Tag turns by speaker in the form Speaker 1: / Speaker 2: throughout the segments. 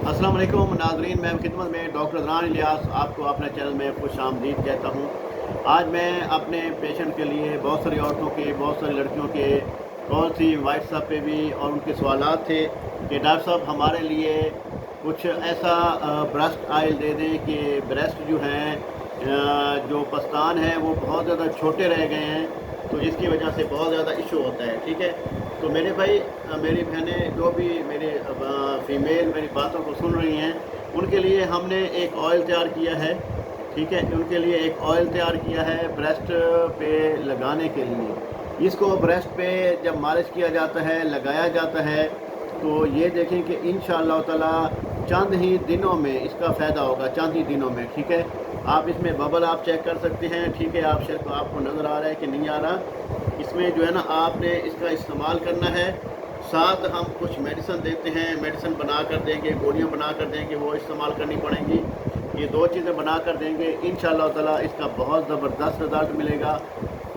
Speaker 1: अस्सलाम वालेकुम नाज़रीन, मैं खिदमत में डॉक्टर अदनान इलियास आपको अपने चैनल में खुश आमदीद कहता हूँ। आज मैं अपने पेशेंट के लिए बहुत सारी औरतों के, बहुत सारी लड़कियों के कॉल थी, व्हाट्सएप पे भी, और उनके सवालात थे कि डॉक्टर साहब हमारे लिए कुछ ऐसा ब्रेस्ट ऑयल दे दें कि ब्रेस्ट जो हैं जो पस्तान है वो बहुत ज़्यादा छोटे रह गए हैं, तो जिसकी वजह से बहुत ज़्यादा इशू होता है। ठीक है, तो मेरे भाई, मेरी बहनें जो भी मेरे फ़ीमेल मेरी बातों को सुन रही हैं, उनके लिए हमने एक ऑयल तैयार किया है। ठीक है, उनके लिए एक ऑयल तैयार किया है ब्रेस्ट पे लगाने के लिए। इसको ब्रेस्ट पे जब मालिश किया जाता है, लगाया जाता है, तो ये देखें कि इंशाअल्लाह ताला चंद ही दिनों में इसका फ़ायदा होगा, चंद ही दिनों में। ठीक है, आप इसमें बबल आप चेक कर सकते हैं। ठीक है, आप शेयर आपको नज़र आ रहा है कि नहीं आ रहा। इसमें जो है ना, आपने इसका इस्तेमाल करना है। साथ हम कुछ मेडिसिन देते हैं, मेडिसिन बना कर देंगे, गोलियां बना कर देंगे, वो इस्तेमाल करनी पड़ेंगी। ये दो चीज़ें बना कर देंगे, इंशाअल्लाह ताला इसका बहुत ज़बरदस्त रिज़ल्ट मिलेगा।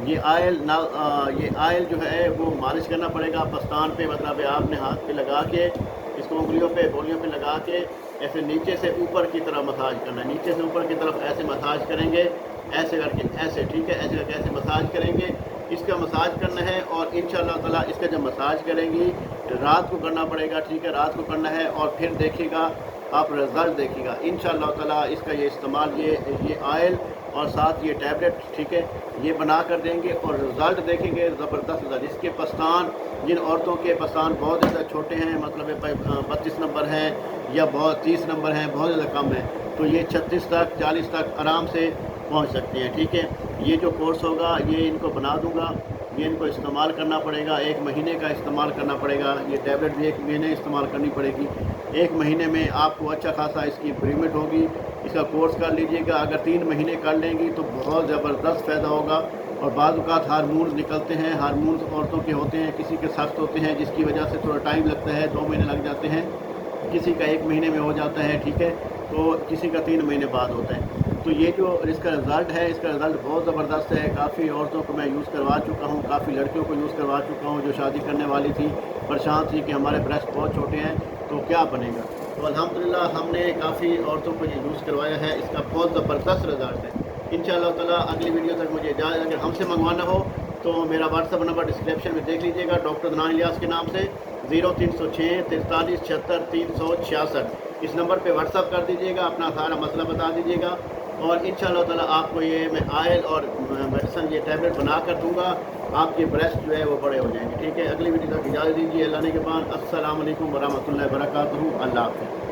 Speaker 1: ये आयल जो है वो मालिश करना पड़ेगा पस्तान पे, मतलब आपने हाथ पे लगा के, इसको उंगलियों पे, गोलियों पे लगा के ऐसे नीचे से ऊपर की तरफ मसाज करना है। नीचे से ऊपर की तरफ ऐसे मसाज करेंगे, ऐसे करके ऐसे। ठीक है, ऐसे करके ऐसे मसाज करेंगे, इसका मसाज करना है। और इंशाअल्लाह ताला इसका जब मसाज करेंगी, रात को करना पड़ेगा। ठीक है, रात को करना है, और फिर देखिएगा आप रिज़ल्ट देखिएगा इंशाअल्लाह ताला। इसका ये इस्तेमाल, ये आयल और साथ ये टैबलेट, ठीक है, ये बना कर देंगे और रिज़ल्ट देखेंगे ज़बरदस्त रिज़ल्ट। इसके पस्तान, जिन औरतों के पस्तान बहुत ज़्यादा छोटे हैं, मतलब 32 नंबर हैं या बहुत 30 नंबर हैं, बहुत ज़्यादा कम है, तो ये 36 तक, 40 तक आराम से पहुंच सकते हैं। ठीक है, ये जो कोर्स होगा ये इनको बना दूंगा, ये इनको इस्तेमाल करना पड़ेगा, 1 महीने का इस्तेमाल करना पड़ेगा। ये टैबलेट भी 1 महीने इस्तेमाल करनी पड़ेगी। 1 महीने में आपको अच्छा खासा इसकी इम्प्रूवमेंट होगी। इसका कोर्स कर लीजिएगा, अगर 3 महीने कर लेंगी तो बहुत ज़बरदस्त फ़ायदा होगा। और बाद औक़ात हार्मोन्स निकलते हैं, हार्मोन्स औरतों के होते हैं, किसी के सख्त होते हैं, जिसकी वजह से थोड़ा टाइम लगता है, 2 महीने लग जाते हैं, किसी का 1 महीने में हो जाता है। ठीक है, तो किसी का 3 महीने बाद होता है। तो ये जो इसका रिज़ल्ट है, इसका रिज़ल्ट बहुत ज़बरदस्त है। काफ़ी औरतों को मैं यूज़ करवा चुका हूँ, काफ़ी लड़कियों को यूज़ करवा चुका हूँ जो शादी करने वाली थी, परेशान थी कि हमारे ब्रेस्ट बहुत छोटे हैं तो क्या बनेगा। तो अल्हम्दुलिल्लाह हमने काफ़ी औरतों को ये यूज़ करवाया है, इसका बहुत ज़बरदस्त रिज़ल्ट है। इंशाअल्लाह ताला अगली वीडियो तक मुझे इजाज़त। अगर हमसे मंगवाना हो तो मेरा व्हाट्सअप नंबर डिस्क्रिप्शन में देख लीजिएगा, डॉक्टर अदनान इलियास के नाम से 0306 43 76 366। इस नंबर पे व्हाट्सअप कर दीजिएगा, अपना सारा मसला बता दीजिएगा, और इंशाअल्लाह ताला आपको ये मैं आयल और मेडिसिन, ये टैबलेट बना कर दूँगा। आपके ब्रेस्ट जो है वो बड़े हो जाएंगे। ठीक है, अगली वीडियो तक इजाज़त दीजिए। अल्लाह ने के बाद अस्सलाम वालेकुम व रहमतुल्लाहि व बरकातहू। अल्लाह हाफ़िज़।